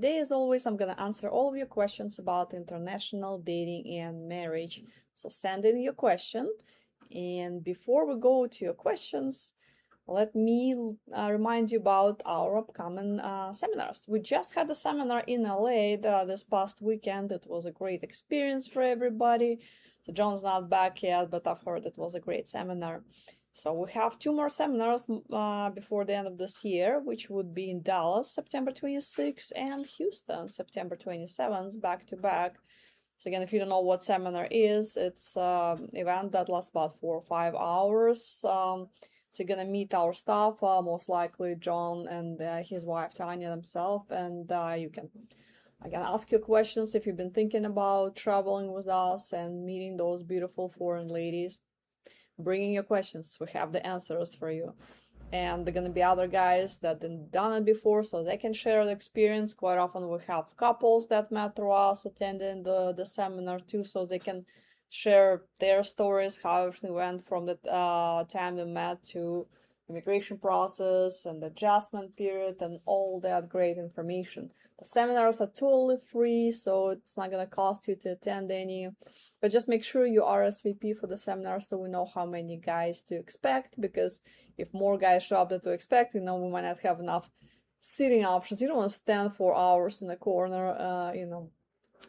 Today, as always, I'm gonna answer all of your questions about international dating and marriage. So send in your question. And before we go to your questions, let me remind you about our upcoming seminars. We just had a seminar in LA this past weekend. It was a great experience for everybody. So John's not back yet, but I've heard it was a great seminar. So we have 2 more seminars before the end of this year, which would be in Dallas, September 26th, and Houston, September 27th, back to back. So again, if you don't know what seminar is, it's an event that lasts about 4 or 5 hours. So you're gonna meet our staff, most likely John and his wife Tanya themselves, and you can ask you questions if you've been thinking about traveling with us and meeting those beautiful foreign ladies. Bringing your questions, we have the answers for you. And there are gonna be other guys that have done it before, so they can share the experience. Quite often we have couples that met through us attending the seminar too, so they can share their stories, how everything went from the time they met to immigration process and adjustment period and all that great information. The seminars are totally free, so it's not gonna cost you to attend any. But just make sure you RSVP for the seminar so we know how many guys to expect, because if more guys show up than to expect, we might not have enough seating options. You don't want to stand for hours in the corner,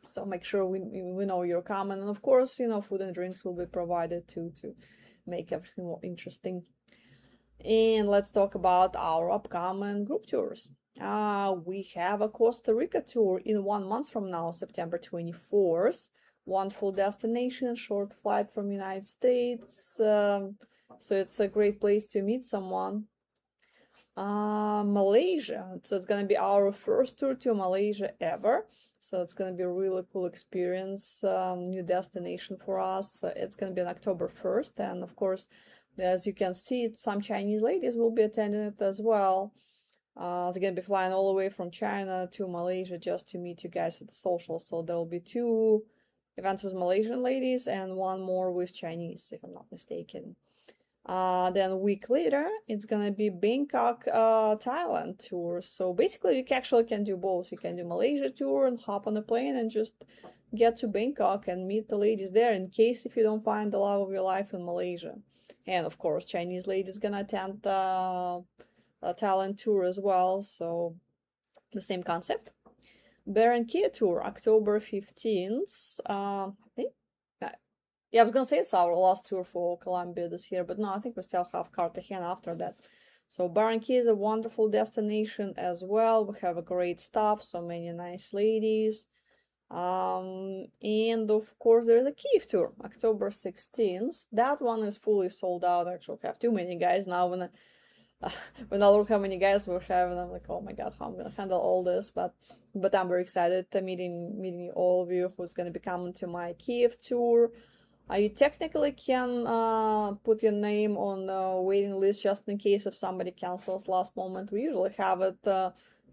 So make sure we know you're coming. And of course, food and drinks will be provided too to make everything more interesting. And let's talk about our upcoming group tours. We have a Costa Rica tour in 1 month from now, September 24th. Wonderful destination, short flight from United States. So it's a great place to meet someone. Malaysia. So it's gonna be our first tour to Malaysia ever. So it's gonna be a really cool experience, new destination for us. It's gonna be on October 1st, and of course, as you can see, some Chinese ladies will be attending it as well. They're gonna be flying all the way from China to Malaysia just to meet you guys at the social. So there will be 2 events with Malaysian ladies and 1 more with Chinese, if I'm not mistaken. Then a week later, it's gonna be Bangkok, Thailand tour. So basically, you actually can do both. You can do Malaysia tour and hop on a plane and just get to Bangkok and meet the ladies there, in case if you don't find the love of your life in Malaysia. And of course, Chinese ladies gonna attend the Thailand tour as well. So the same concept. Barranquilla tour, October 15th. I think. Yeah, I was gonna say it's our last tour for Colombia this year, but no, I think we still have Cartagena after that. So Barranquilla is a wonderful destination as well. We have a great staff, so many nice ladies. And of course there's a Kyiv tour, October 16th. That one is fully sold out. Actually, we have too many guys now. When I look how many guys we're having, I'm like, oh my god, how I'm gonna handle all this? But I'm very excited to meeting all of you who's gonna be coming to my Kyiv tour. You technically can put your name on the waiting list just in case if somebody cancels last moment. We usually have it,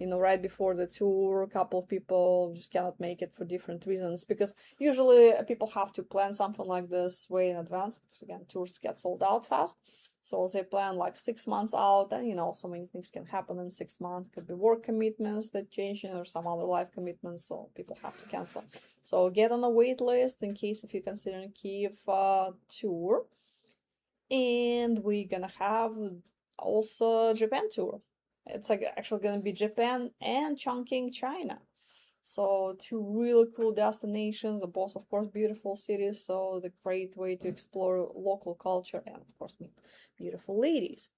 right before the tour. A couple of people just cannot make it for different reasons, because usually people have to plan something like this way in advance, because again, tours get sold out fast. So they plan like 6 months out, and so many things can happen in 6 months. Could be work commitments that change, or some other life commitments, so people have to cancel. So get on the wait list in case if you're considering Kyiv tour. And we're gonna have also Japan tour. It's actually gonna be Japan and Chongqing, China. So 2 really cool destinations, both of course beautiful cities, so the great way to explore local culture and of course meet beautiful ladies.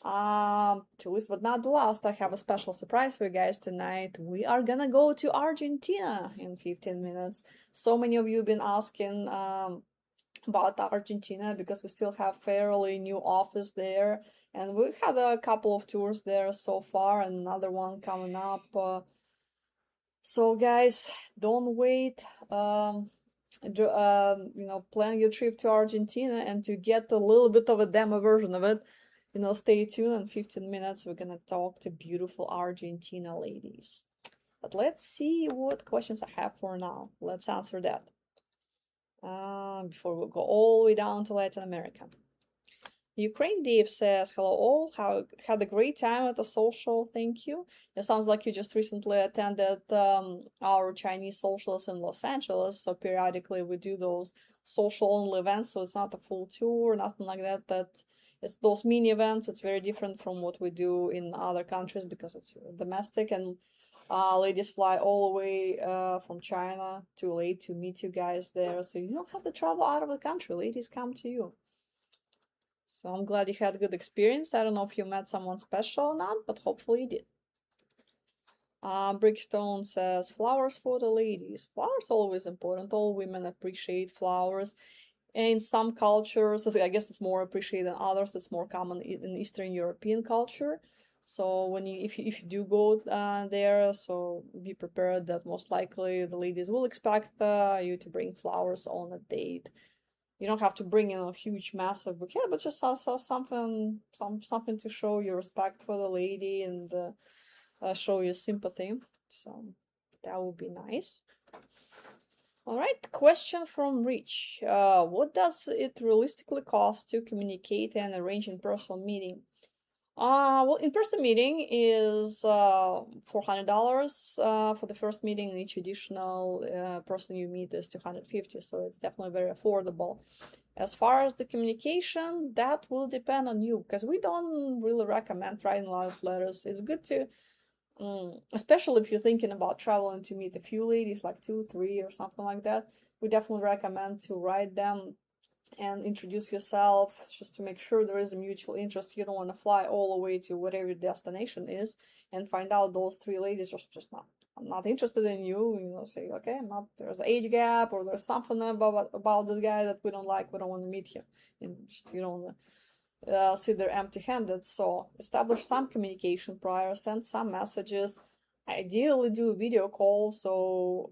To least but not the last, I have a special surprise for you guys tonight. We are gonna go to Argentina in 15 minutes. So many of you have been asking about Argentina, because we still have fairly new office there, and we've had a couple of tours there so far and another one coming up. So guys, don't wait. Plan your trip to Argentina, and to get a little bit of a demo version of it, stay tuned. In 15 minutes, we're gonna talk to beautiful Argentina ladies. But let's see what questions I have for now. Let's answer that before we go all the way down to Latin America. Ukraine Dave says, hello all, had a great time at the social, thank you. It sounds like you just recently attended our Chinese socials in Los Angeles, so periodically we do those social only events, so it's not a full tour, nothing like that, it's those mini events. It's very different from what we do in other countries because it's domestic, and ladies fly all the way from China to LA to meet you guys there, so you don't have to travel out of the country, ladies come to you. So I'm glad you had a good experience. I don't know if you met someone special or not, but hopefully you did. Brickstone says, flowers for the ladies. Flowers always important. All women appreciate flowers. In some cultures, I guess it's more appreciated than others. It's more common in Eastern European culture. So if you do go there, so be prepared that most likely the ladies will expect you to bring flowers on a date. You don't have to bring in a huge, massive bouquet, but just something to show your respect for the lady and show your sympathy. So that would be nice. All right, question from Rich. What does it realistically cost to communicate and arrange in-person meeting? Well, in-person meeting is $400 for the first meeting, and each additional person you meet is $250, so it's definitely very affordable. As far as the communication, that will depend on you, because we don't really recommend writing a lot of letters. It's good to, especially if you're thinking about traveling to meet a few ladies, like 2, 3, or something like that, we definitely recommend to write them and introduce yourself just to make sure there is a mutual interest. You don't want to fly all the way to whatever your destination is and find out those 3 ladies just not, I'm not interested in you. You know, say, okay, I'm not, there's an age gap, or there's something about this guy that we don't like, we don't want to meet him, and you don't sit there empty-handed. So establish some communication prior, send some messages, ideally do a video call, so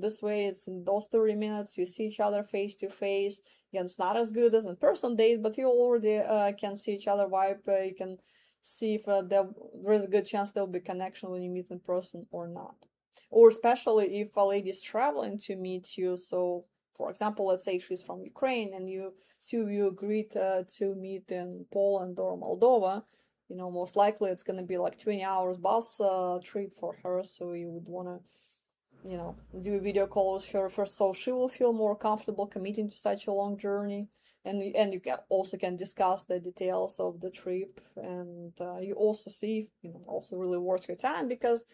this way it's in those 30 minutes you see each other face to face. Again, it's not as good as in person date, but you already can see each other vibe. You can see if there is a good chance there'll be connection when you meet in person or not, or especially if a lady is traveling to meet you. So for example, let's say she's from Ukraine and you agreed to meet in Poland or Moldova. Most likely it's going to be like 20 hours bus trip for her, so you would want to do a video call with her first, so she will feel more comfortable committing to such a long journey, and you can discuss the details of the trip, and you also see if also really worth your time, because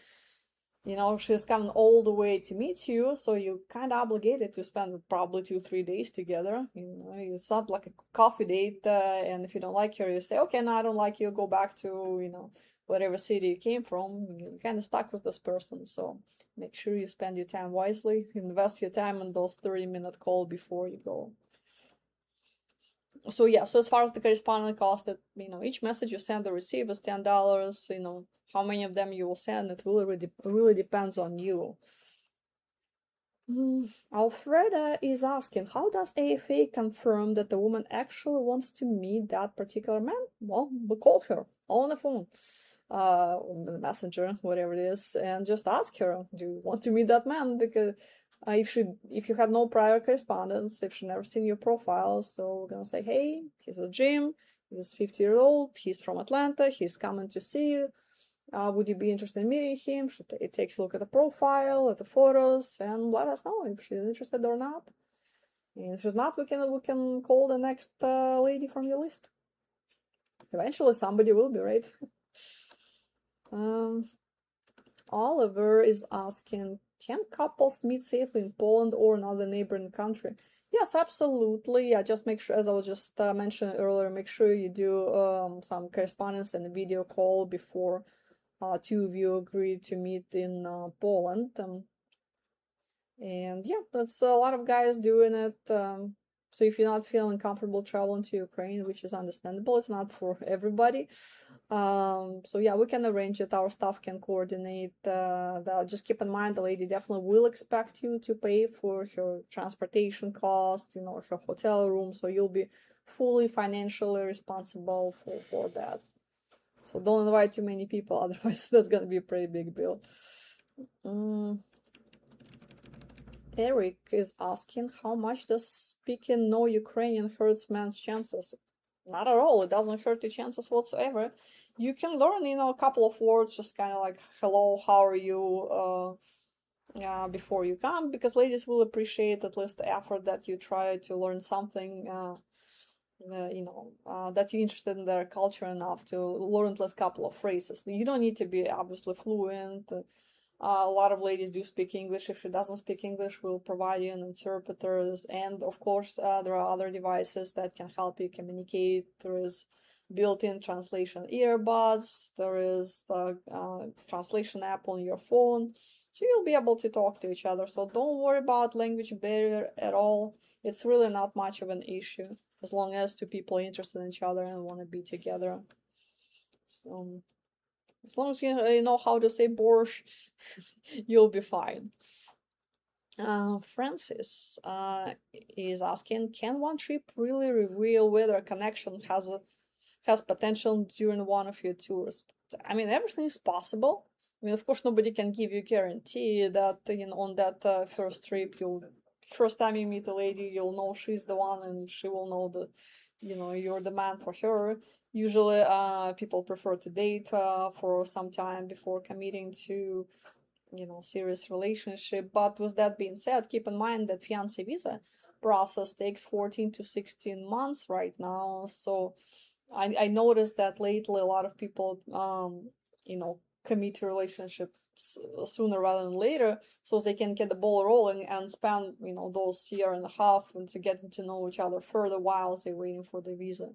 she's coming all the way to meet you, so you kind of obligated to spend probably 2-3 days together. It's not like a coffee date, and if you don't like her, you say, okay, no, I don't like you, go back to whatever city you came from. You're kind of stuck with this person, so make sure you spend your time wisely, invest your time in those 30-minute call before you go. So yeah, so as far as the correspondence cost, that each message you send or receive is $10. How many of them you will send, it really depends on you. Alfreda is asking, how does AFA confirm that the woman actually wants to meet that particular man? Well, we call her on the phone, on the messenger, whatever it is, and just ask her, do you want to meet that man? Because if you had no prior correspondence, if she never seen your profile, so we're gonna say, hey, he's a Jim, he's 50-year-old, he's from Atlanta, he's coming to see you. Would you be interested in meeting him? It takes a look at the profile, at the photos, and let us know if she's interested or not. And if she's not, we can call the next lady from your list. Eventually, somebody will be, right? Oliver is asking, can couples meet safely in Poland or another neighboring country? Yes, absolutely. Yeah, just make sure, as I was just mentioning earlier, make sure you do some correspondence and a video call before 2 of you agree to meet in Poland. And yeah, that's a lot of guys doing it. So if you're not feeling comfortable traveling to Ukraine, which is understandable, it's not for everybody. So yeah, we can arrange it. Our staff can coordinate that. Just keep in mind, the lady definitely will expect you to pay for her transportation cost, her hotel room. So you'll be fully financially responsible for that. So don't invite too many people, otherwise that's gonna be a pretty big bill. Eric is asking, how much does speaking no Ukrainian hurts man's chances? Not at all. It doesn't hurt your chances whatsoever. You can learn, a couple of words, just kind of like hello, how are you, before you come, because ladies will appreciate at least the effort that you try to learn something. That you're interested in their culture enough to learn at least a couple of phrases. You don't need to be obviously fluent. A lot of ladies do speak English. If she doesn't speak English, we'll provide you an interpreter. And of course, there are other devices that can help you communicate. There is built-in translation earbuds. There is the translation app on your phone. So you'll be able to talk to each other. So don't worry about language barrier at all. It's really not much of an issue as long as two people are interested in each other and want to be together. So as long as you know how to say borscht, you'll be fine. Francis is asking, can one trip really reveal whether a connection has potential during one of your tours? I mean, everything is possible. I mean, of course, nobody can give you a guarantee that on that first trip, first time you meet a lady, you'll know she's the one, and she will know you're the man for her. Usually, people prefer to date for some time before committing to, serious relationship. But with that being said, keep in mind that fiancé visa process takes 14 to 16 months right now. So I noticed that lately a lot of people, commit to relationships sooner rather than later, so they can get the ball rolling and spend, those year and a half into getting to know each other further while they're waiting for the visa.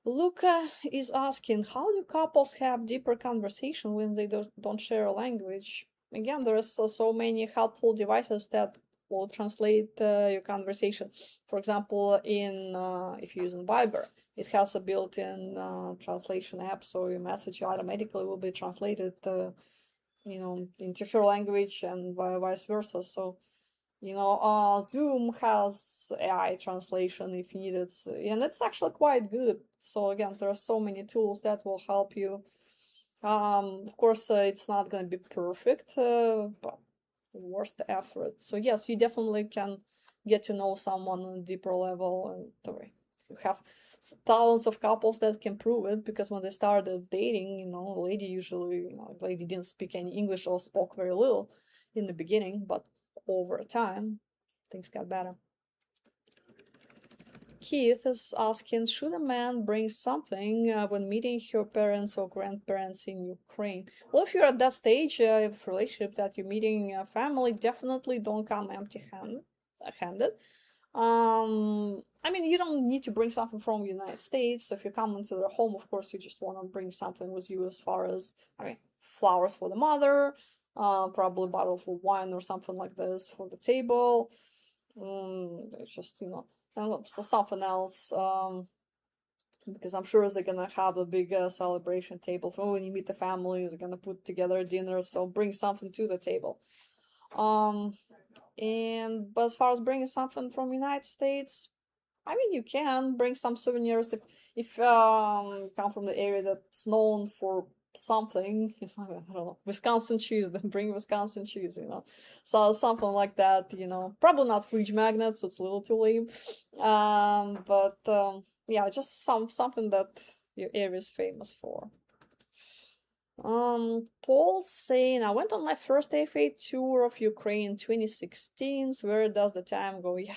Luca is asking, how do couples have deeper conversation when they don't share a language? Again, there is so many helpful devices that will translate your conversation. For example, if you're using Viber, it has a built-in translation app, so your message automatically will be translated, into her language and vice versa. So, Zoom has AI translation if needed, and it's actually quite good. So again, there are so many tools that will help you. Of course, it's not going to be perfect, but worth the effort. So yes, you definitely can get to know someone on a deeper level. And you have thousands of couples that can prove it, because when they started dating, the lady didn't speak any English or spoke very little in the beginning, but over time, things got better. Keith is asking, should a man bring something when meeting her parents or grandparents in Ukraine? Well, if you're at that stage of relationship that you're meeting a family, definitely don't come empty-handed. I mean, you don't need to bring something from the United States. So if you come into their home, of course, you just want to bring something with you, as far as, flowers for the mother, probably a bottle of wine or something like this for the table. It's just, and so something else, because I'm sure they're gonna have a big celebration table for when you meet the family. They're gonna put together a dinner, so bring something to the table. But as far as bringing something from the United States, you can bring some souvenirs if come from the area that's known for something. I don't know, Wisconsin cheese, then bring Wisconsin cheese, so something like that. Probably not fridge magnets, it's a little too lame, but yeah, just something that your area is famous for. Paul saying, I went on my first AFA tour of Ukraine in 2016. So where does the time go? Yeah,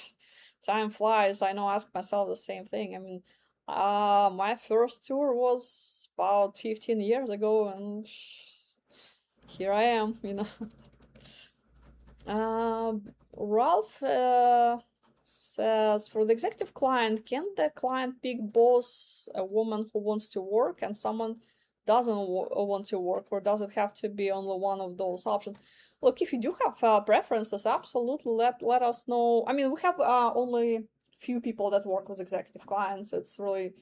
time flies. I know, ask myself the same thing. My first tour was about 15 years ago, and here I am, Ralph says, for the executive client, can the client pick both a woman who wants to work and someone doesn't want to work, or does it have to be only one of those options? Look, if you do have preferences, absolutely let us know. We have only few people that work with executive clients. It's really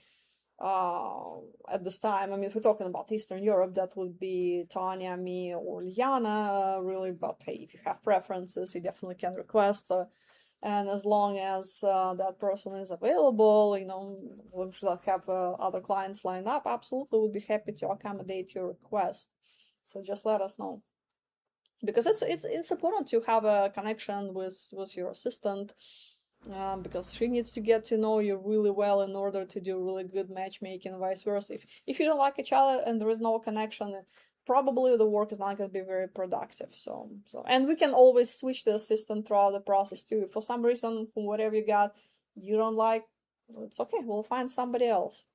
at this time, if we're talking about Eastern Europe, that would be Tanya, me, or Liana, really. But hey, if you have preferences, you definitely can request. And as long as that person is available, we should have other clients lined up, absolutely would be happy to accommodate your request. So just let us know, because it's important to have a connection with your assistant. because she needs to get to know you really well in order to do really good matchmaking, and vice versa. If you don't like each other and there is no connection, probably the work is not going to be very productive. And we can always switch the assistant throughout the process too. If for some reason, whatever you got, you don't like, it's okay. We'll find somebody else.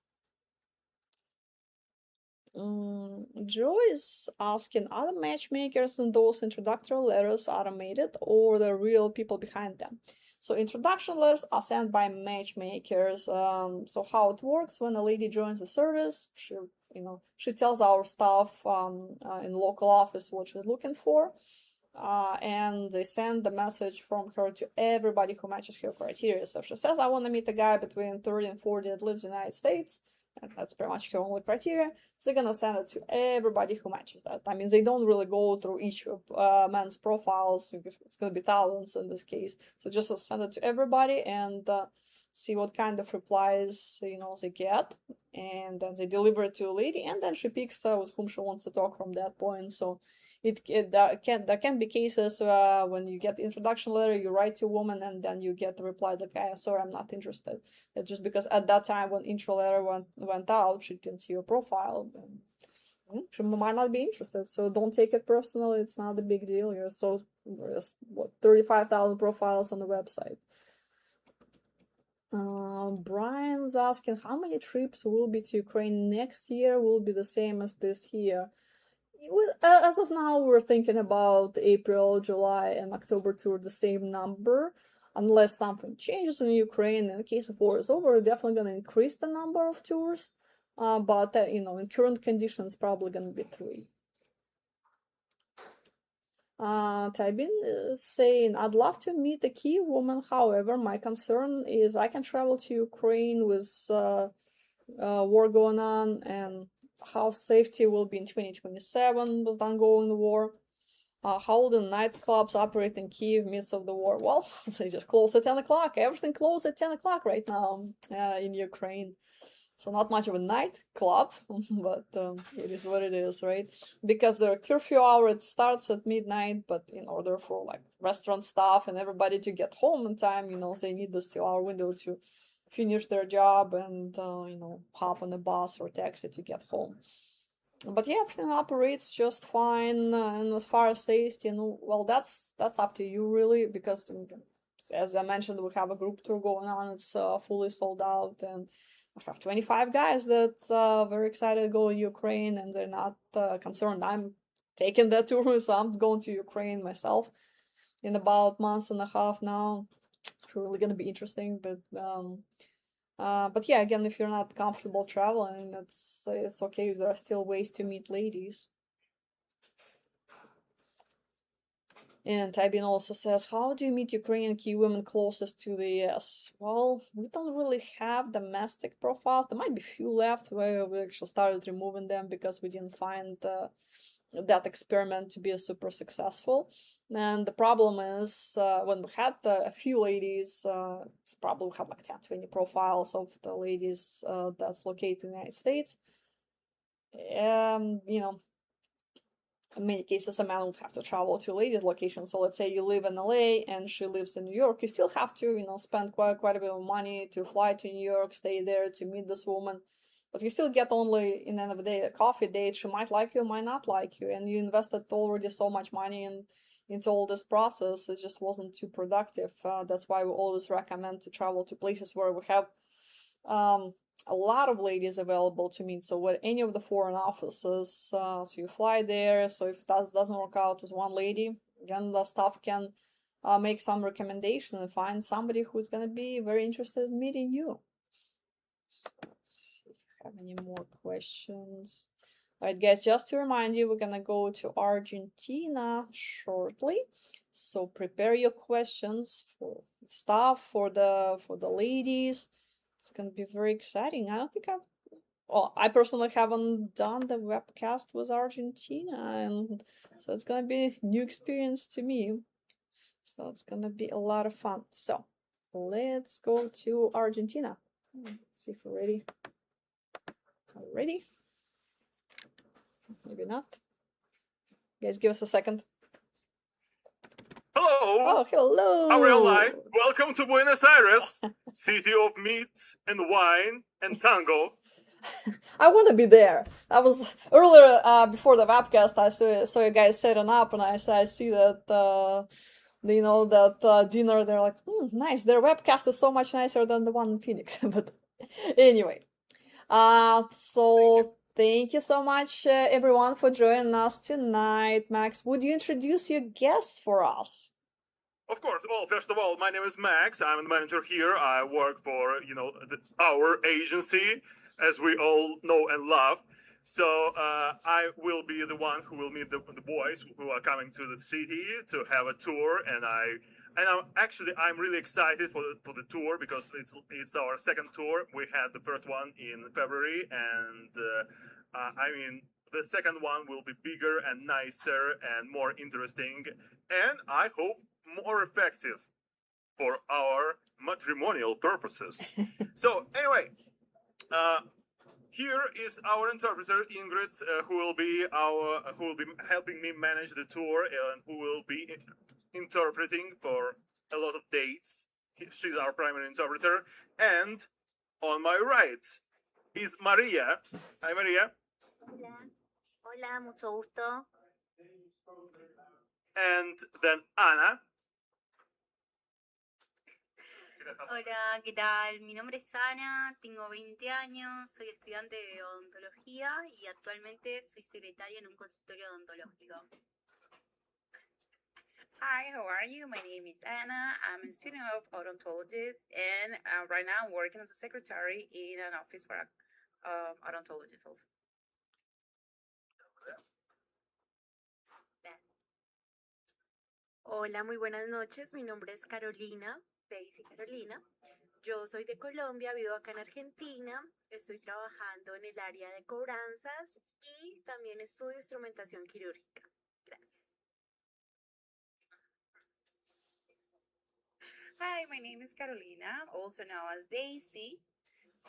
Joe is asking, are the matchmakers in those introductory letters automated or the real people behind them? So introduction letters are sent by matchmakers. So how it works: when a lady joins the service, she tells our staff in local office what she's looking for, and they send the message from her to everybody who matches her criteria. So if she says, I want to meet a guy between 30 and 40 that lives in the United States, and that's pretty much her only criteria, so they're gonna send it to everybody who matches that. I mean, they don't really go through each man's profiles, because it's gonna be thousands in this case. So just send it to everybody and see what kind of replies they get, and then they deliver it to a lady, and then she picks with whom she wants to talk from that point. So there can be cases when you get the introduction letter, you write to a woman, and then you get the reply like, sorry, I'm not interested. It's just because at that time when intro letter went out, she didn't see your profile, and she might not be interested. So don't take it personally. It's not a big deal. There's 35,000 profiles on the website. Brian's asking, how many trips will be to Ukraine next year? Will be the same as this year? As of now, we're thinking about April, July, and October tour the same number, unless something changes in Ukraine. In the case of war is over, we're definitely going to increase the number of tours, but in current conditions, probably going to be 3. Tabin is saying, I'd love to meet a key woman. However, my concern is I can travel to Ukraine with war going on, and how safety will be in 2027 with the ongoing war. How will the nightclubs operate in Kiev midst of the war? Well, they just close at 10 o'clock. Everything closed at 10 o'clock right now in Ukraine. So not much of a nightclub, but it is what it is, right? Because their curfew hour, it starts at midnight, but in order for like restaurant staff and everybody to get home in time, they need this 2-hour window to finish their job and hop on a bus or taxi to get home. But yeah, everything operates just fine. And as far as safety, well, that's up to you really, because as I mentioned, we have a group tour going on. It's fully sold out, and I have 25 guys that are very excited to go to Ukraine, and they're not concerned I'm taking that tour. So I'm going to Ukraine myself in about month and a half now. It's really going to be interesting, but yeah, again, if you're not comfortable traveling, it's okay. There are still ways to meet ladies. And Tabin also says, how do you meet Ukrainian key women closest to the US? Well, we don't really have domestic profiles. There might be a few left where we actually started removing them because we didn't find that experiment to be super successful. And the problem is when we had a few ladies, probably we had like 10, 20 profiles of the ladies that's located in the United States. In many cases, a man would have to travel to a lady's location. So let's say you live in LA and she lives in New York, you still have to, spend quite a bit of money to fly to New York, stay there to meet this woman. But you still get only, in the end of the day, a coffee date. She might like you, might not like you, and you invested already so much money into all this process. It just wasn't too productive. That's why we always recommend to travel to places where we have a lot of ladies available to meet. So what any of the foreign offices, so you fly there. So if that doesn't work out with one lady, again, the staff can make some recommendation and find somebody who's going to be very interested in meeting you. Let's see if you have any more questions. All right, guys, just to remind you, we're going to go to Argentina shortly. So prepare your questions for staff, for the ladies. It's going to be very exciting. I don't think I personally haven't done the webcast with Argentina, and so it's going to be a new experience to me. So it's going to be a lot of fun. So let's go to Argentina. Let's see if we're ready. Ready? Maybe not. Guys, give us a second. Hello. Oh, hello. Aureline, welcome to Buenos Aires, city of meat and wine and tango. I want to be there. I was earlier before the webcast. I saw you guys setting up, and I see that that dinner. They're like, nice. Their webcast is so much nicer than the one in Phoenix. But anyway, so thank you so much, everyone, for joining us tonight. Max, would you introduce your guests for us? Of course. Well, first of all, my name is Max. I'm the manager here. I work for our agency, as we all know and love. So I will be the one who will meet the boys who are coming to the city to have a tour, and I'm really excited for the tour because it's our second tour. We had the first one in February, and the second one will be bigger and nicer and more interesting, and I hope more effective for our matrimonial purposes. So anyway, here is our interpreter Ingrid, who will be helping me manage the tour and who will be interpreting for a lot of dates. She's our primary interpreter. And on my right is Maria. Hi, Maria. Hola. Hola, mucho gusto. And then Ana. Hola, ¿qué tal? Mi nombre es Ana, tengo 20 años, soy estudiante de odontología y actualmente soy secretaria en un consultorio odontológico. Hi, how are you? My name is Anna. I'm a student of odontologist and right now I'm working as a secretary in an office for odontologists also. Hola, muy buenas noches. Mi nombre es Carolina, Daisy Carolina. Yo soy de Colombia, vivo acá en Argentina. Estoy trabajando en el área de cobranzas y también estudio instrumentación quirúrgica. Gracias. Hi, my name is Carolina, also known as Daisy.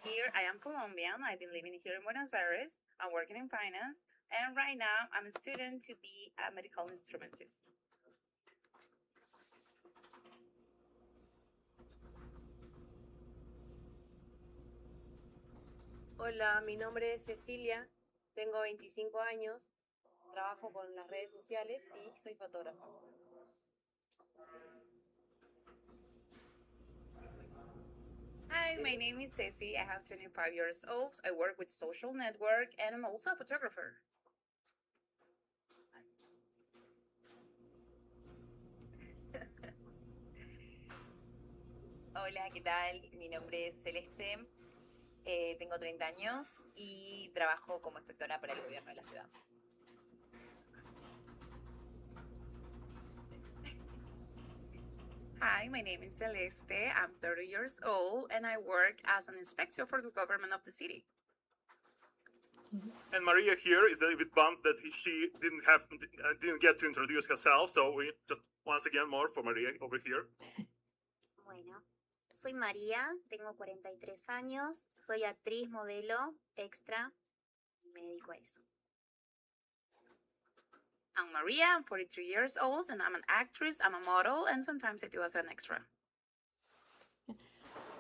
Here I am Colombian. I've been living here in Buenos Aires. I'm working in finance and right now I'm a student to be a medical instrumentist. Hola, mi nombre es Cecilia, tengo 25 años, trabajo con las redes sociales y soy fotógrafa. Hi, my name is Ceci. I have 25 years old. I work with social network and I'm also a photographer. Hola, ¿qué tal? Mi nombre es Celeste, tengo 30 años y trabajo como inspectora para el gobierno de la ciudad. Hi, my name is Celeste. I'm 30 years old and I work as an inspector for the government of the city. And Maria here is a little bit bummed that she didn't get to introduce herself, so we just once again more for Maria over here. Bueno, soy María, tengo 43 años, soy actriz, modelo, extra y me dedico a eso. I'm Maria, I'm 43 years old and I'm an actress, I'm a model and sometimes I do as an extra.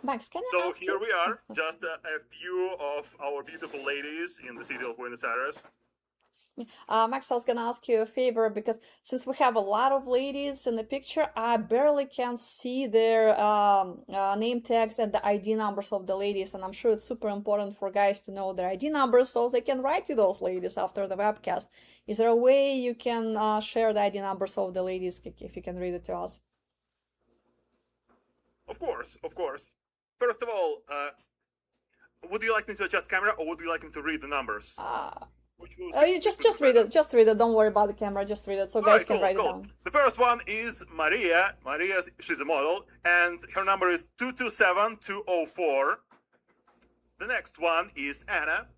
Max, can I So ask here you? we are, just a few of our beautiful ladies in the city of Buenos Aires. Max, I was gonna ask you a favor because since we have a lot of ladies in the picture, I barely can see their name tags and the ID numbers of the ladies, and I'm sure it's super important for guys to know their ID numbers so they can write to those ladies after the webcast. Is there a way you can share the ID numbers of the ladies if you can read it to us? Of course, of course. First of all, would you like me to adjust camera or would you like me to read the numbers? You just read it. Just read it. Don't worry about the camera. Just read it so guys can write it down. The first one is Maria. Maria, she's a model, and her number is 227204. The next one is Anna,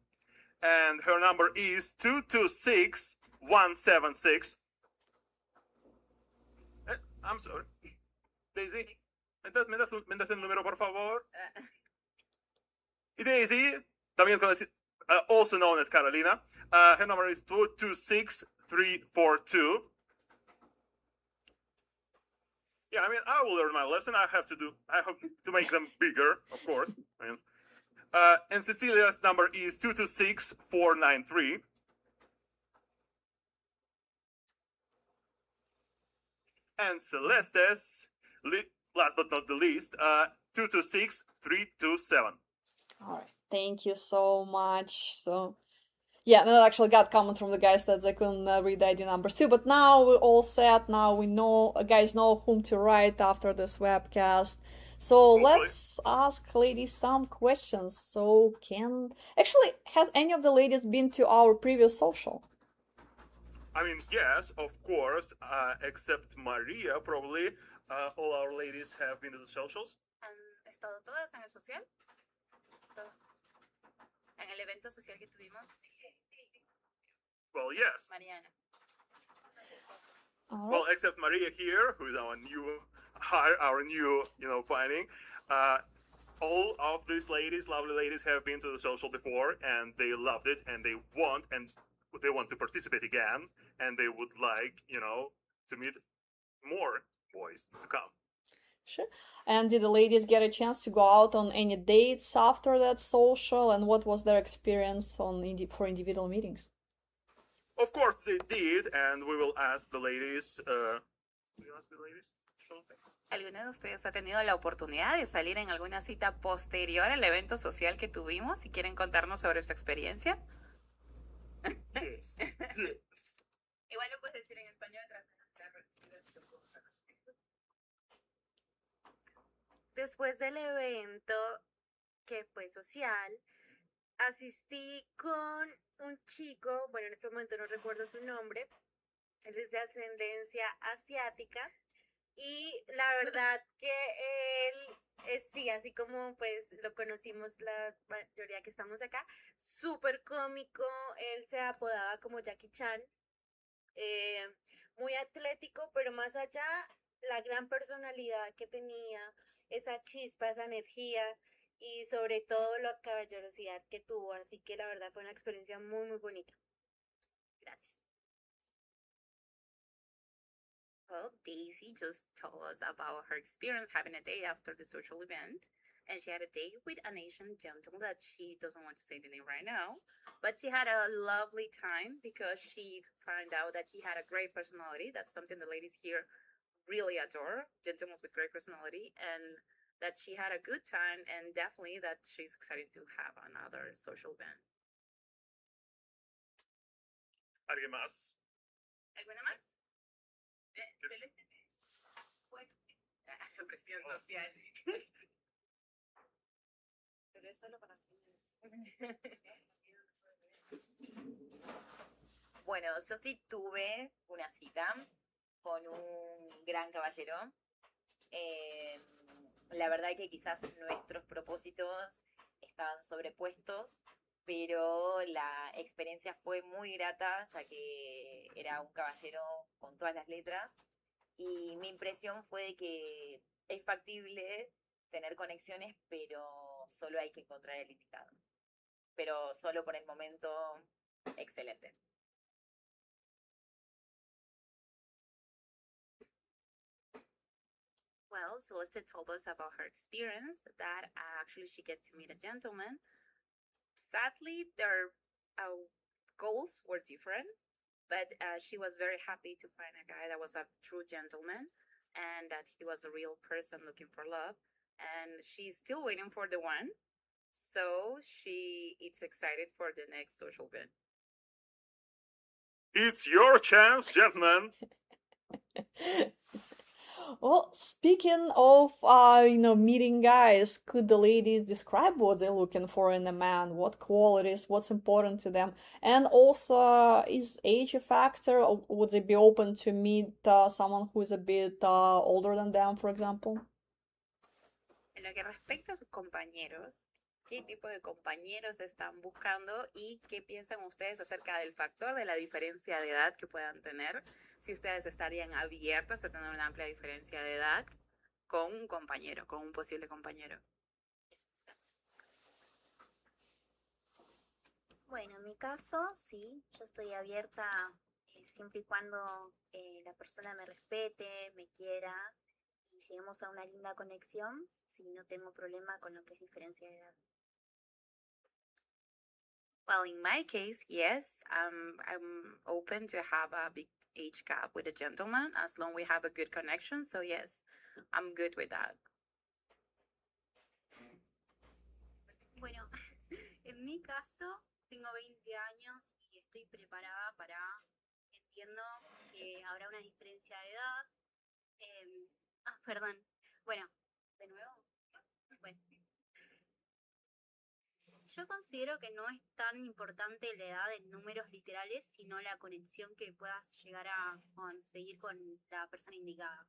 and her number is 226176. I'm sorry. Daisy, ¿me das el número, por favor? Y Daisy, también also known as Carolina, her number is 226342. Yeah, I mean, I will learn my lesson. I have to make them bigger, of course. I mean, and Cecilia's number is 226-493. And Celeste's, last but not the least, 226-327. All right, thank you so much. So, yeah, and I actually got comment from the guys that they couldn't read the ID numbers too. But now we're all set. Now we know, guys know whom to write after this webcast. So let's ask ladies some questions. So has any of the ladies been to our previous social? I mean, yes, of course, except Maria, probably. All our ladies have been to the socials. ¿Han estado todas en el social? En el evento social que tuvimos. Well, yes. Mariana. Well, except Maria here, who is our new, finding. All of these ladies, lovely ladies, have been to the social before, and they loved it, and they want to participate again, and they would like, to meet more boys to come. Sure. And did the ladies get a chance to go out on any dates after that social, and what was their experience for individual meetings? Of course they did, and we will ask the ladies. ¿Alguno de ustedes ha tenido la oportunidad de salir en alguna cita posterior al evento social que tuvimos y quieren contarnos sobre su experiencia? Yes. Igual lo puedes decir en español. Después del evento que fue social, asistí con un chico, bueno, en este momento no recuerdo su nombre, él es de ascendencia asiática, y la verdad que él sí, así como pues lo conocimos la mayoría que estamos acá, súper cómico, él se apodaba como Jackie Chan, muy atlético, pero más allá, la gran personalidad que tenía, esa chispa, esa energía, y sobre todo la caballerosidad que tuvo, así que la verdad fue una experiencia muy, muy bonita. Gracias. Well, Daisy just told us about her experience having a date after the social event. And she had a date with an Asian gentleman that she doesn't want to say the name right now. But she had a lovely time because she found out that he had a great personality. That's something the ladies here really adore, gentlemen with great personality. And that she had a good time, and definitely that she's excited to have another social event. ¿Alguien más? ¿Alguna más? Celeste. Bueno, presión social. Pero es solo para fines. Bueno, yo sí tuve una cita con un gran caballero. La verdad que quizás nuestros propósitos estaban sobrepuestos, pero la experiencia fue muy grata, ya que era un caballero con todas las letras, y mi impresión fue de que es factible tener conexiones, pero solo hay que encontrar el indicado. Pero solo por el momento, excelente. Well, Celeste told us about her experience that actually she get to meet a gentleman. Sadly, their goals were different, but she was very happy to find a guy that was a true gentleman and that he was a real person looking for love. And she's still waiting for the one, so she is excited for the next social event. It's your chance, gentlemen. Well, speaking of, meeting guys, could the ladies describe what they're looking for in a man? What qualities? What's important to them? And also, is age a factor? Or would they be open to meet someone who is a bit older than them, for example? En lo que respecta a sus compañeros, ¿qué tipo de compañeros están buscando y qué piensan ustedes acerca del factor de la diferencia de edad que puedan tener? Si ustedes estarían abiertos a tener una amplia diferencia de edad con un compañero, con un posible compañero. Bueno, en mi caso, sí, yo estoy abierta siempre y cuando la persona me respete, me quiera lleguemos a una linda conexión, sí, no tengo problema con lo que es diferencia de edad. Well, in my case, yes, I'm open to have a big age gap with a gentleman as long we have a good connection. So yes, I'm good with that. Bueno, en mi caso tengo 20 años y estoy preparada entiendo que habrá una diferencia de edad. Perdón. Bueno, de nuevo. Bueno, yo considero que no es tan importante la edad en números literales, sino la conexión que puedas llegar a conseguir con la persona indicada.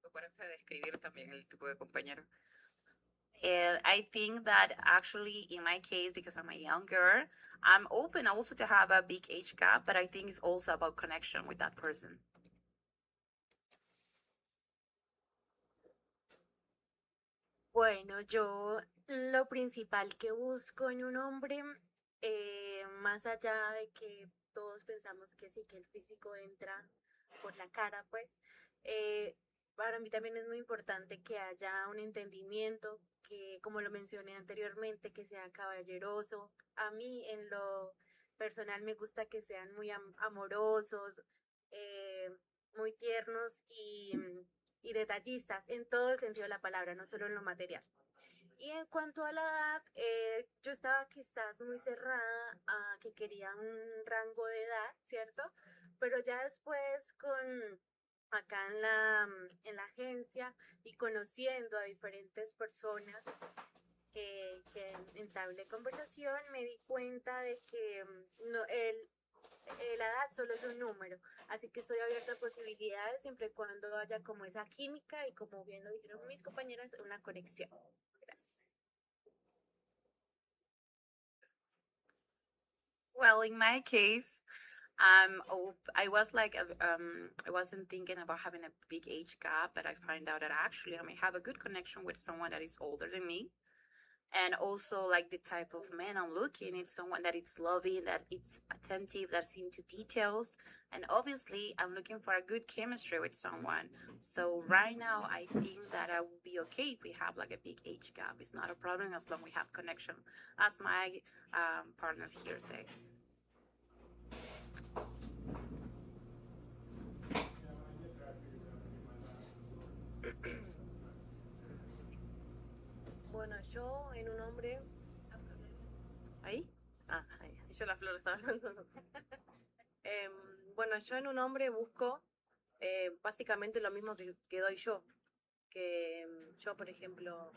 Acuérdense de describir también el tipo de compañero. And I think that actually, in my case, because I'm a young girl, I'm open also to have a big age gap, but I think it's also about connection with that person. Bueno, yo lo principal que busco en un hombre, más allá de que todos pensamos que sí, que el físico entra por la cara, pues, eh, para mí también es muy importante que haya un entendimiento, que como lo mencioné anteriormente, que sea caballeroso. A mí en lo personal me gusta que sean muy amorosos, eh, muy tiernos y detallistas en todo el sentido de la palabra, no solo en lo material. Y en cuanto a la edad, yo estaba quizás muy cerrada a que quería un rango de edad, ¿cierto? Pero ya después acá en la agencia y conociendo a diferentes personas que entablé conversación, me di cuenta de que no, la edad solo es un número, así que estoy abierta a posibilidades siempre y cuando haya como esa química y como bien lo dijeron mis compañeras, una conexión. Gracias. Well, in my case, I was like, I wasn't thinking about having a big age gap, but I find out that actually I may have a good connection with someone that is older than me. And also, like the type of man I'm looking, it's someone that it's loving, that it's attentive, that's into details. And obviously, I'm looking for a good chemistry with someone. So right now, I think that I will be okay if we have like a big age gap. It's not a problem as long as we have connection, as my partners here say. Bueno, yo en un hombre... ¿Ahí? Ahí. Yo la flor estaba hablando. Bueno, yo en un hombre busco básicamente lo mismo que doy yo. Que yo, por ejemplo,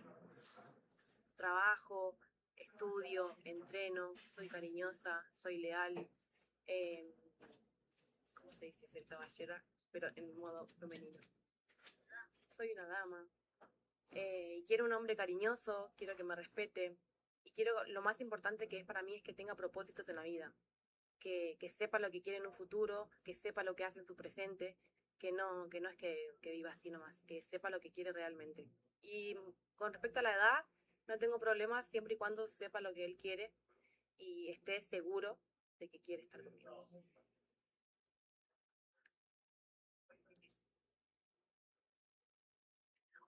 trabajo, estudio, entreno, soy cariñosa, soy leal. Eh, ¿Cómo se dice? Ser caballera, pero en modo femenino. Soy una dama. Y quiero un hombre cariñoso, quiero que me respete. Y quiero, lo más importante que es para mí es que tenga propósitos en la vida. Que sepa lo que quiere en un futuro, que sepa lo que hace en su presente, que no es que viva así nomás, que sepa lo que quiere realmente. Y con respecto a la edad, no tengo problemas siempre y cuando sepa lo que él quiere y esté seguro de que quiere estar conmigo.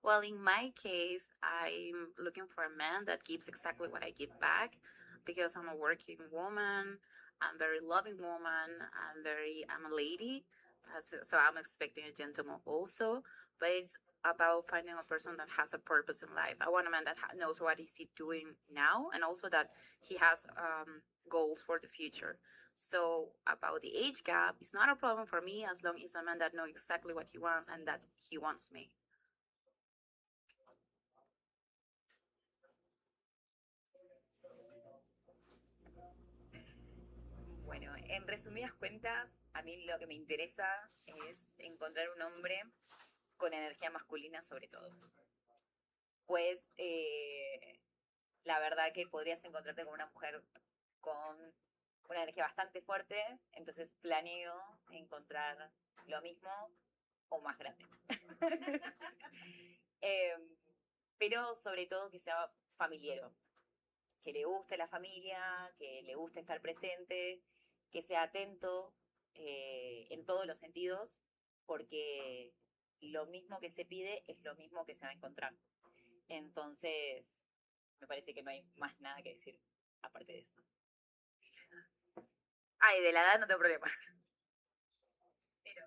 Well, in my case, I'm looking for a man that gives exactly what I give back because I'm a working woman. I'm a very loving woman. I'm a lady. So I'm expecting a gentleman also. But it's about finding a person that has a purpose in life. I want a man that knows what is he doing now and also that he has goals for the future. So about the age gap, it's not a problem for me as long as a man that knows exactly what he wants and that he wants me. Bueno, en resumidas cuentas, a mí lo que me interesa es encontrar un hombre con energía masculina sobre todo. Pues la verdad que podrías encontrarte con una mujer con una energía bastante fuerte, entonces planeo encontrar lo mismo o más grande. Pero sobre todo que sea familiero, que le guste la familia, que le guste estar presente, que sea atento en todos los sentidos, porque lo mismo que se pide es lo mismo que se va a encontrar. Entonces, me parece que no hay más nada que decir aparte de eso. Ay, de la edad no tengo problema. Pero...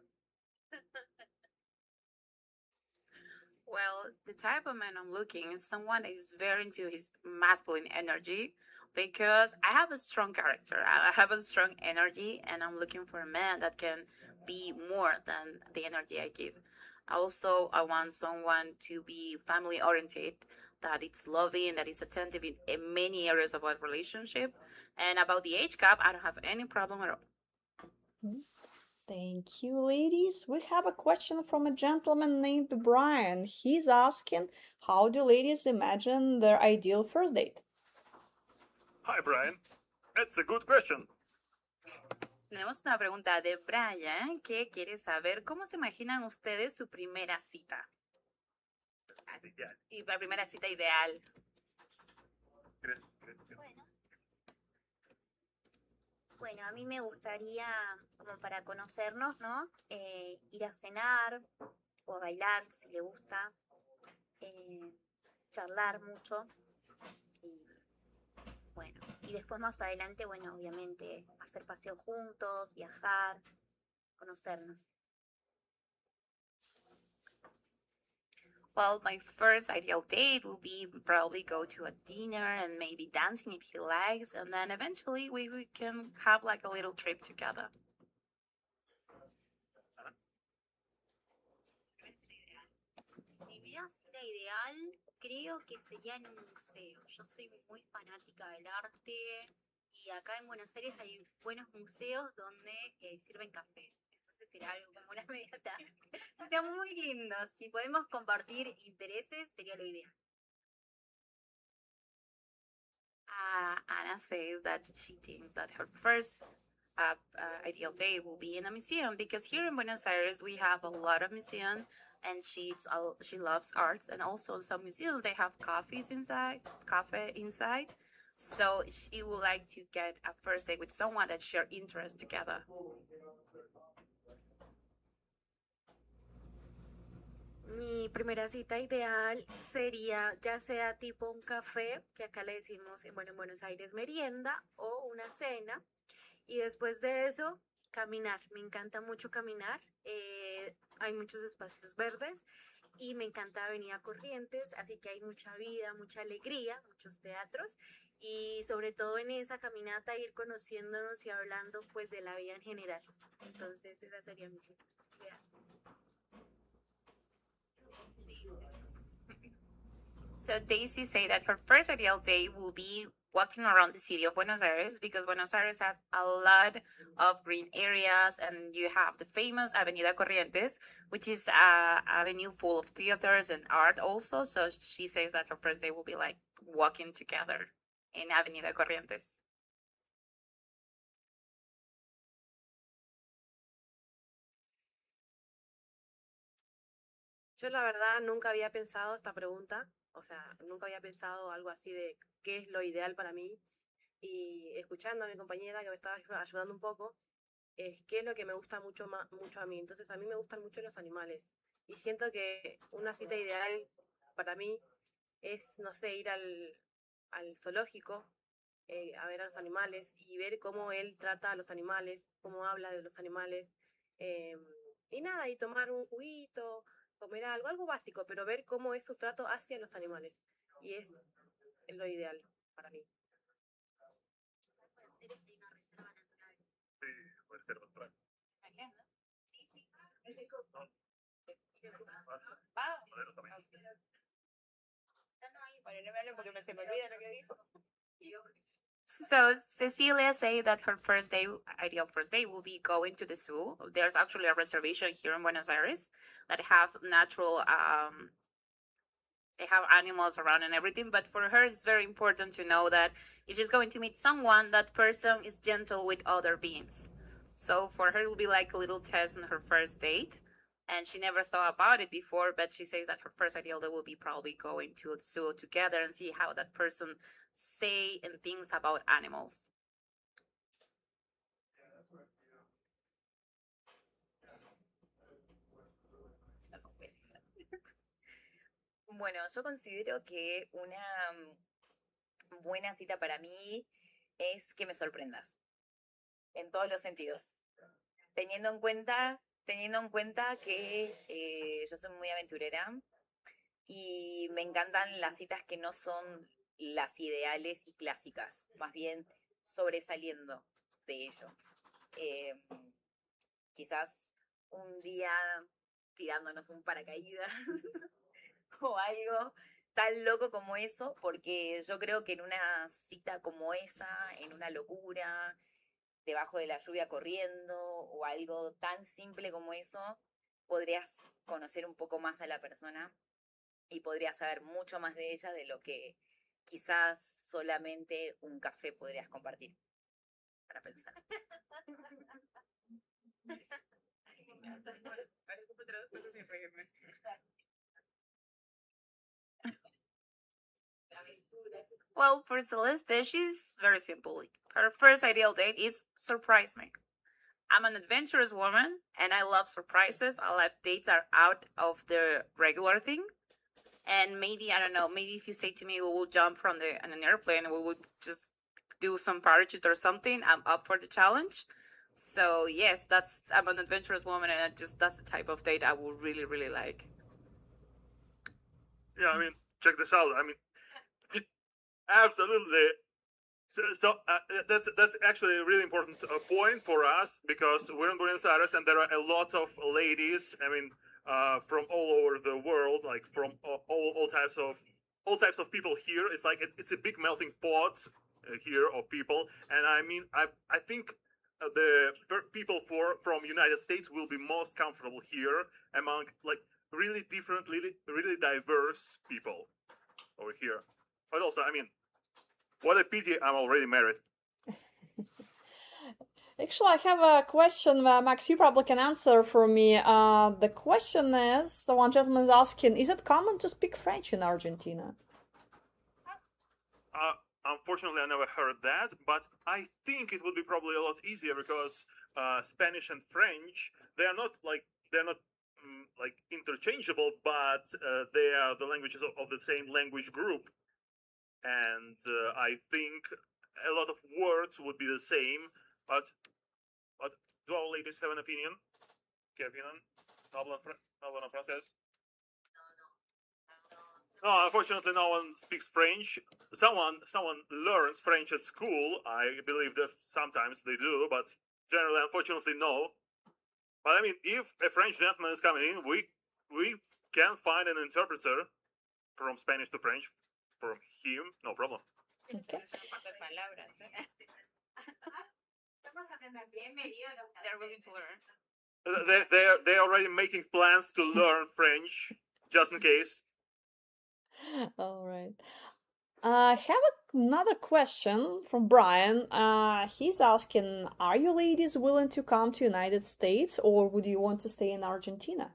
Well, the type of man I'm looking is someone that is very into his masculine energy because I have a strong character. I have a strong energy, and I'm looking for a man that can be more than the energy I give. Also, I want someone to be family oriented, that it's loving, that is attentive in many areas of our relationship. And about the age gap, I don't have any problem at all. Thank you, ladies. We have a question from a gentleman named Brian. He's asking, how do ladies imagine their ideal first date? Hi, Brian. That's a good question. Tenemos una pregunta de Brian que quiere saber cómo se imaginan ustedes su primera cita. Y la primera cita ideal. Bueno, a mí me gustaría, como para conocernos, ¿no? Ir a cenar o a bailar, si le gusta, charlar mucho. Y bueno, y después más adelante, bueno, obviamente, hacer paseos juntos, viajar, conocernos. Well, my first ideal date will be probably go to a dinner and maybe dancing if he likes, and then eventually we can have like a little trip together. Mi primera cita ideal creo que sería en un museo. Yo soy muy fanática del arte y acá en Buenos Aires hay buenos museos donde sirven cafés. Entonces será algo como una mediata. Está muy lindo. Si podemos compartir intereses, sería lo ideal. Anna says that she thinks that her first ideal day will be in a museum because here in Buenos Aires we have a lot of museums, and she loves arts, and also in some museums they have coffee inside. So she would like to get a first date with someone that share interests together. Mi primera cita ideal sería ya sea tipo un café, que acá le decimos, bueno, en Buenos Aires merienda, o una cena. Y después de eso, caminar. Me encanta mucho caminar. Hay muchos espacios verdes y me encanta Avenida Corrientes, así que hay mucha vida, mucha alegría, muchos teatros. Y sobre todo en esa caminata ir conociéndonos y hablando pues de la vida en general. Entonces esa sería mi cita ideal. So Daisy say that her first ideal day will be walking around the city of Buenos Aires because Buenos Aires has a lot of green areas, and you have the famous Avenida Corrientes, which is an avenue full of theaters and art also. So she says that her first day will be like walking together in Avenida Corrientes. Yo la verdad nunca había pensado esta pregunta, o sea, nunca había pensado algo así de qué es lo ideal para mí. Y escuchando a mi compañera que me estaba ayudando un poco, es qué es lo que me gusta mucho a mí. Entonces a mí me gustan mucho los animales. Y siento que una cita ideal para mí es, no sé, ir al zoológico, a ver a los animales y ver cómo él trata a los animales, cómo habla de los animales. Y nada, y tomar un juguito, comer algo básico, pero ver cómo es su trato hacia los animales. Y es lo ideal para mí. Buenos Aires hay una reserva natural. Sí, reserva natural. Sí, sí. Modelo también. So Cecilia said that her ideal first day, will be going to the zoo. There's actually a reservation here in Buenos Aires that have natural, they have animals around and everything. But for her, it's very important to know that if she's going to meet someone, that person is gentle with other beings. So for her, it will be like a little test on her first date. And she never thought about it before, but she says that her first ideal day will be probably going to the zoo together and see how that person say and thinks about animals. Bueno, yo considero que una buena cita para mí es que me sorprendas, en todos los sentidos. Teniendo en cuenta que yo soy muy aventurera y me encantan las citas que no son las ideales y clásicas, más bien sobresaliendo de ello. Eh, Quizás un día tirándonos un paracaídas o algo tan loco como eso, porque yo creo que en una cita como esa, en una locura, debajo de la lluvia corriendo o algo tan simple como eso, podrías conocer un poco más a la persona y podrías saber mucho más de ella de lo que quizás solamente un café podrías compartir para pensar. Well, for Celeste, she's very simple. Her first ideal date is surprise me. I'm an adventurous woman and I love surprises. I love dates are out of the regular thing. And maybe, I don't know, maybe if you say to me, we will jump from an airplane, we would just do some parachute or something, I'm up for the challenge. So yes, I'm an adventurous woman and that's the type of date I would really, really like. Yeah, I mean, check this out. I mean, absolutely. That's actually a really important point for us because we're in Buenos Aires and there are a lot of ladies. I mean, from all over the world, like from all types of people here. It's like it's a big melting pot here of people, and I mean, I think the people from United States will be most comfortable here among like really different, really diverse people over here. But also, I mean, what a pity I'm already married. Actually, I have a question, Max, you probably can answer for me. The question is, one gentleman is asking, is it common to speak French in Argentina? Unfortunately, I never heard that, but I think it would be probably a lot easier because Spanish and French they're not like interchangeable, but they are the languages of the same language group, and I think a lot of words would be the same. But do our ladies have an opinion? ¿Qué opinan? ¿No hablan francés? No, unfortunately, no one speaks French. Someone learns French at school. I believe that sometimes they do, but generally, unfortunately, no. But I mean, if a French gentleman is coming in, we can find an interpreter from Spanish to French for him, no problem. Okay. They're willing to learn. They're already making plans to learn French just in case. All right. I have another question from Brian. He's asking, are you ladies willing to come to United States or would you want to stay in Argentina?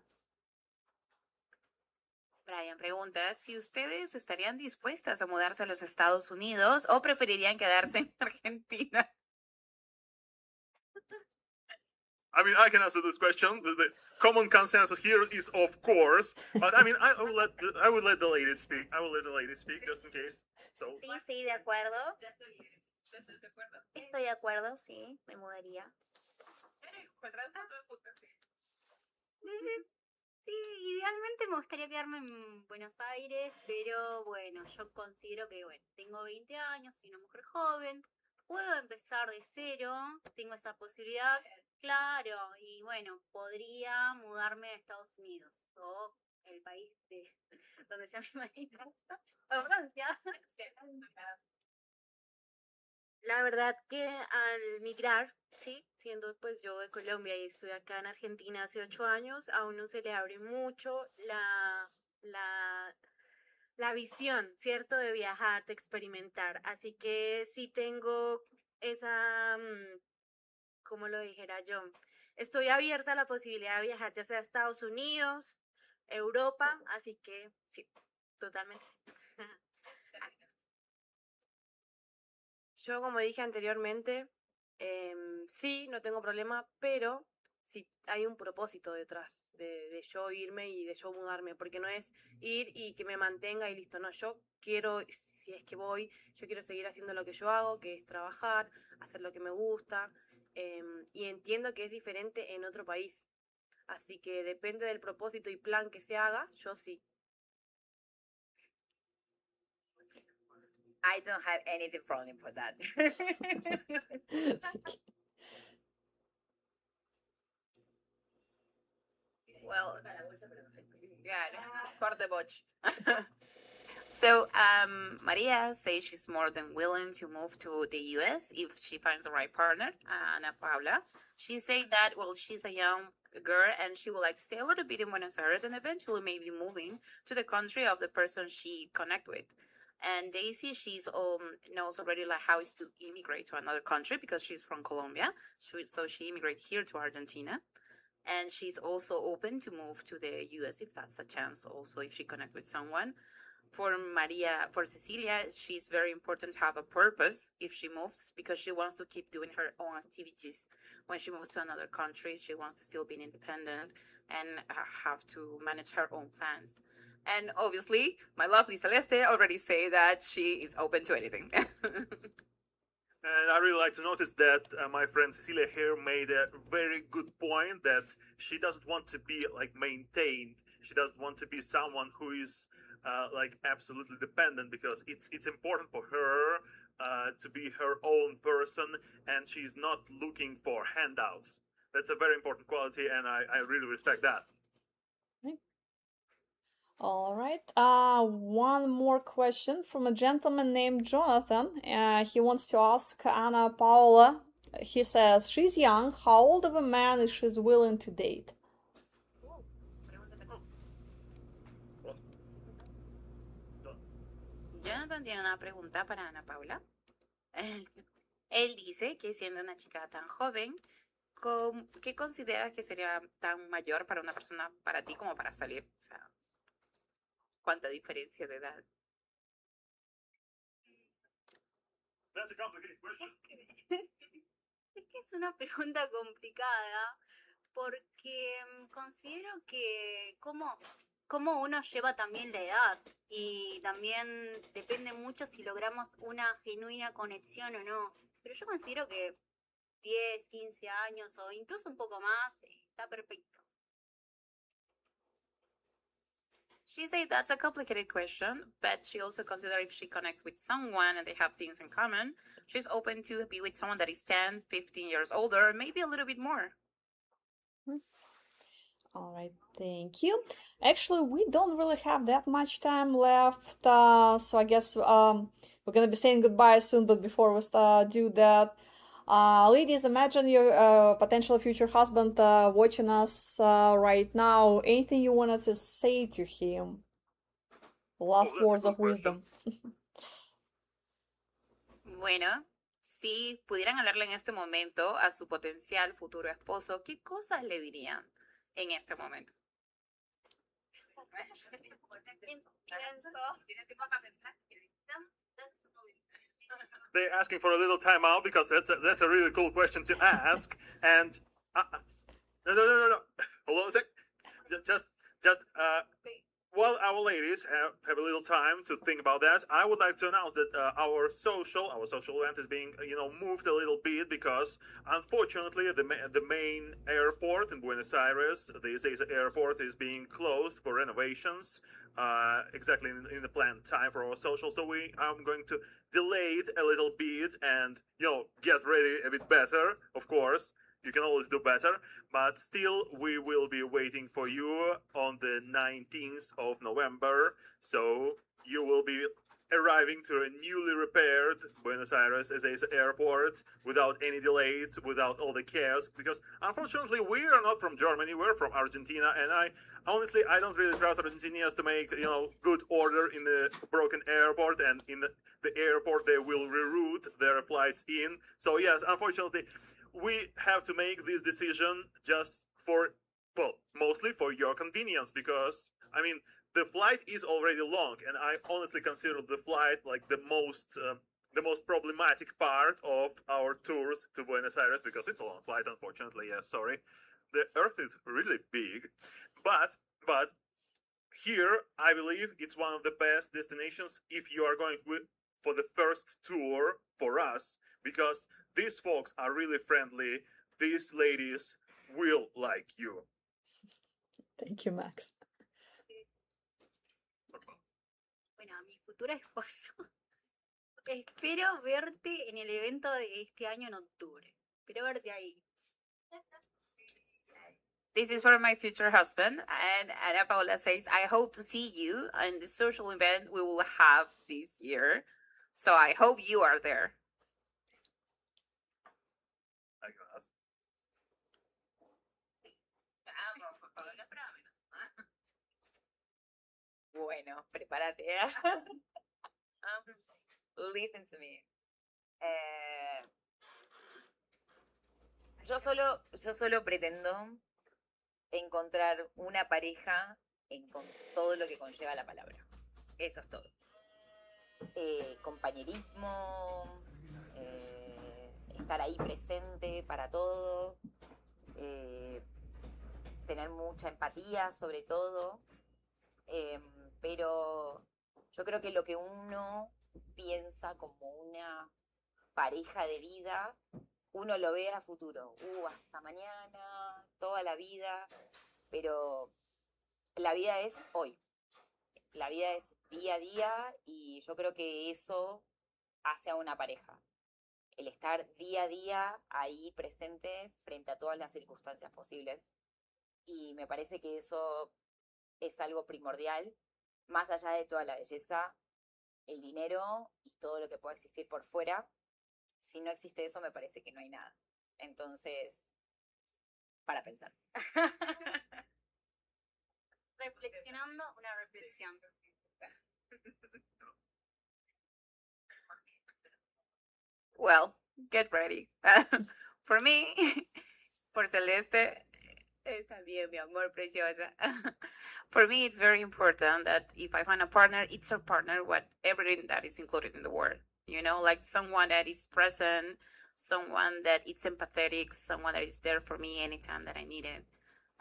Brian pregunta si ustedes estarían dispuestas a mudarse a los Estados Unidos o preferirían quedarse en Argentina. I mean, I can answer this question. The common consensus here is of course, but I mean, I would let the ladies speak. I will let the ladies speak just in case. So. Sí, de acuerdo. Estoy de acuerdo, sí, me mudaría. Sí, idealmente me gustaría quedarme en Buenos Aires, pero bueno, yo considero que, bueno, tengo 20 años, soy una mujer joven, puedo empezar de cero, tengo esa posibilidad, claro, y bueno, podría mudarme a Estados Unidos o el país de donde sea mi marido, o Francia. La verdad que al migrar, sí, siendo pues yo de Colombia y estoy acá en Argentina hace 8 años, a uno se le abre mucho la, la visión, ¿cierto? De viajar, de experimentar. Así que sí tengo esa, como lo dijera yo, estoy abierta a la posibilidad de viajar ya sea a Estados Unidos, Europa, así que sí, totalmente sí. Yo, como dije anteriormente, sí, no tengo problema, pero si hay un propósito detrás de yo irme y de yo mudarme, porque no es ir y que me mantenga y listo, no, yo quiero, si es que voy, yo quiero seguir haciendo lo que yo hago, que es trabajar, hacer lo que me gusta, y entiendo que es diferente en otro país, así que depende del propósito y plan que se haga, yo sí. I don't have anything problem for that. Well, yeah, for the butch. So, Maria says she's more than willing to move to the US if she finds the right partner. Ana Paula, she said that, well, she's a young girl and she would like to stay a little bit in Buenos Aires and eventually maybe moving to the country of the person she connect with. And Daisy, she's knows already like how it's to immigrate to another country because she's from Colombia, so she immigrated here to Argentina, and she's also open to move to the US if that's a chance. Also, if she connects with someone. For Cecilia, she's very important to have a purpose if she moves because she wants to keep doing her own activities. When she moves to another country, she wants to still be independent and have to manage her own plans. And obviously, my lovely Celeste already say that she is open to anything. And I really like to notice that my friend Cecilia here made a very good point that she doesn't want to be like maintained. She doesn't want to be someone who is like absolutely dependent because it's important for her to be her own person and she's not looking for handouts. That's a very important quality and I really respect that. All right. One more question from a gentleman named Jonathan. He wants to ask Ana Paula. He says she's young. How old of a man is she willing to date? Jonathan tiene una pregunta para Ana Paula. Él dice que siendo una chica tan joven, ¿qué consideras que sería tan mayor para una persona, para ti, como para salir? O sea, ¿cuánta diferencia de edad? That's a complicated question. Es que es una pregunta complicada porque considero que cómo uno lleva también la edad y también depende mucho si logramos una genuina conexión o no. Pero yo considero que 10, 15 años o incluso un poco más está perfecto. She said that's a complicated question, but she also considers if she connects with someone and they have things in common, she's open to be with someone that is 10, 15 years older, maybe a little bit more. All right, thank you. Actually, we don't really have that much time left, so I guess we're gonna be saying goodbye soon. But before we do that, ladies, imagine your potential future husband watching us right now. Anything you wanted to say to him? Last words of wisdom. Bueno, si pudieran hablarle en este momento a su potencial futuro esposo, ¿qué cosas le dirían en este momento? They're asking for a little time out because that's a really cool question to ask. And no. Hold on a sec. Just while our ladies have a little time to think about that, I would like to announce that our social event is being moved a little bit because unfortunately the main airport in Buenos Aires, the Ezeiza airport, is being closed for renovations exactly in the planned time for our social. So I'm going to delay it a little bit and get ready a bit better, of course. You can always do better, but still we will be waiting for you on the 19th of November. So you will be arriving to a newly repaired Buenos Aires Ezeiza airport without any delays, without all the chaos, because unfortunately we are not from Germany, we're from Argentina, and I don't really trust Argentinians to make good order in the broken airport, and in the airport they will reroute their flights in. So yes, unfortunately we have to make this decision just for, well, mostly for your convenience, because I mean the flight is already long, and I honestly consider the flight like the most problematic part of our tours to Buenos Aires, because it's a long flight, unfortunately. Yes, sorry. the Earth is really big, but here I believe it's one of the best destinations if you are going for the first tour for us, because these folks are really friendly. These ladies will like you. Thank you, Max. Bueno, a mi futuro esposo. Espero verte en el evento de este año en octubre. Espero verte ahí. This is for my future husband, and Ana Paula says, I hope to see you in the social event we will have this year. So I hope you are there. Bueno, prepárate. Listen to me. Yo solo pretendo encontrar una pareja con todo lo que conlleva la palabra. Eso es todo. Compañerismo, estar ahí presente para todo, tener mucha empatía sobre todo, pero yo creo que lo que uno piensa como una pareja de vida, uno lo ve a futuro, hasta mañana, toda la vida, pero la vida es hoy, la vida es día a día, y yo creo que eso hace a una pareja, el estar día a día ahí presente frente a todas las circunstancias posibles, y me parece que eso es algo primordial, más allá de toda la belleza, el dinero y todo lo que pueda existir por fuera. Si no existe eso, me parece que no hay nada. Entonces, para pensar. Reflexionando, una reflexión. Well, get ready. For me, for Celeste, está bien, mi amor preciosa. For me, it's very important that if I find a partner, it's a partner with everything that is included in the word. You know, like someone that is present, someone that is empathetic, someone that is there for me anytime that I need it.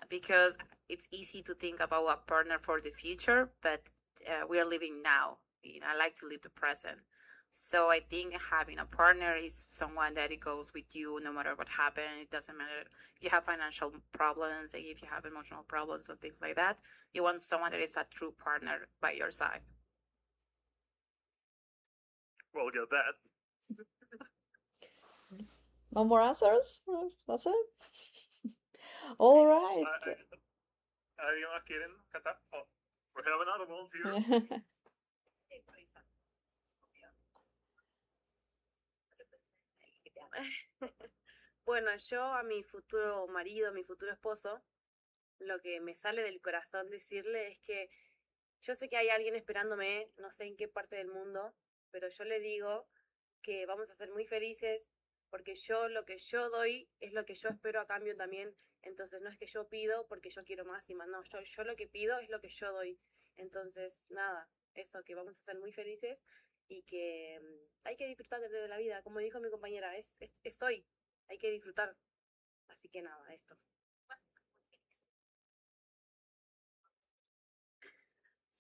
Because it's easy to think about a partner for the future, but we are living now. You know, I like to live the present. So I think having a partner is someone that it goes with you no matter what happens. It doesn't matter if you have financial problems, if you have emotional problems or things like that. You want someone that is a true partner by your side. Well, get that. No more answers? That's it? All right. ¿Alguien más quieren cantar? Oh, we have another volunteer. Bueno, yo a mi futuro marido, mi futuro esposo, lo que me sale del corazón decirle es que yo sé que hay alguien esperándome, no sé en qué parte del mundo, pero yo le digo que vamos a ser muy felices porque yo lo que yo doy es lo que yo espero a cambio también. Entonces no es que yo pido porque yo quiero más y más, no, yo lo que pido es lo que yo doy. Entonces, nada, eso, que vamos a ser muy felices y que hay que disfrutar de la vida, como dijo mi compañera, es hoy, hay que disfrutar. Así que nada, eso.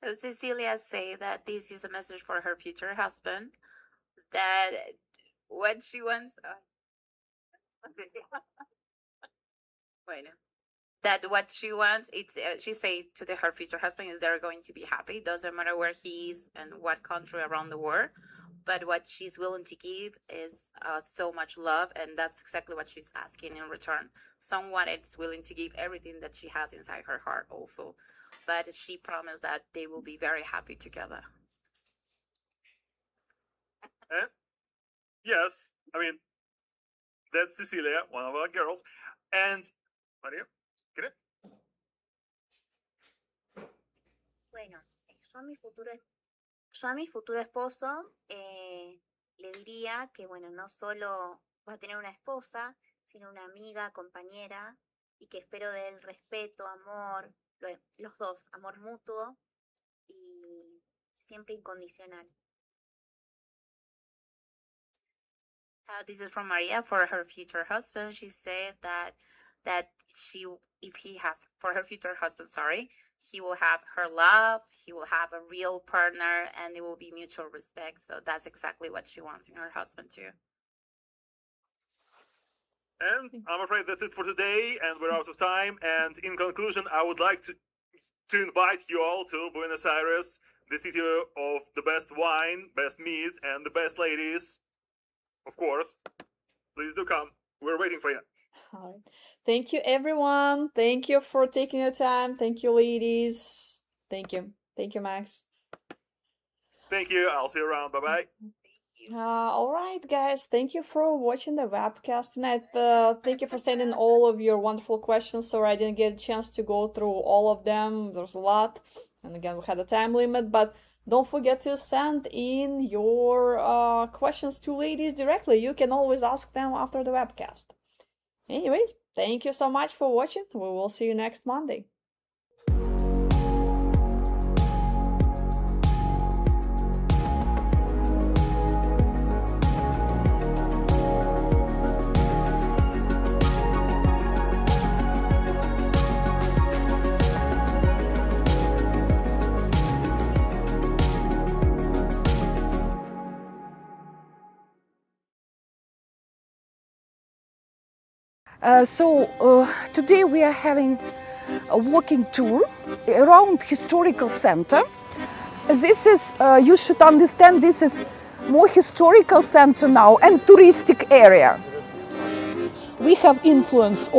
So Cecilia say that this is a message for her future husband, that what she wants... bueno. That what she wants, it's she say to her future husband is they're going to be happy. Doesn't matter where he is and what country around the world. But what she's willing to give is so much love, and that's exactly what she's asking in return. Someone that's willing to give everything that she has inside her heart also. But she promised that they will be very happy together. Yes, I mean, that's Cecilia, one of our girls. And, Maria, get it? Bueno, yo a mi futuro esposo le diría que, bueno, no solo va a tener una esposa, sino una amiga, compañera, y que espero de él respeto, amor, los dos, amor mutuo y siempre incondicional. This is from Maria for her future husband. She said that if he has, for her future husband, sorry, he will have her love, he will have a real partner, and it will be mutual respect. So that's exactly what she wants in her husband too. And I'm afraid that's it for today, and we're out of time. And in conclusion, I would like to invite you all to Buenos Aires, the city of the best wine, best meat, and the best ladies. Of course, please do come. We're waiting for you. All right. Thank you, everyone. Thank you for taking the time. Thank you, ladies. Thank you. Thank you, Max. Thank you. I'll see you around. Bye-bye. All right, guys. Thank you for watching the webcast tonight. Thank you for sending all of your wonderful questions. Sorry I didn't get a chance to go through all of them. There's a lot. And again, we had a time limit. But don't forget to send in your questions to ladies directly. You can always ask them after the webcast. Anyway, thank you so much for watching. We will see you next Monday. Today we are having a walking tour around historical center. This is, you should understand, this is more historical center now and touristic area. We have influence of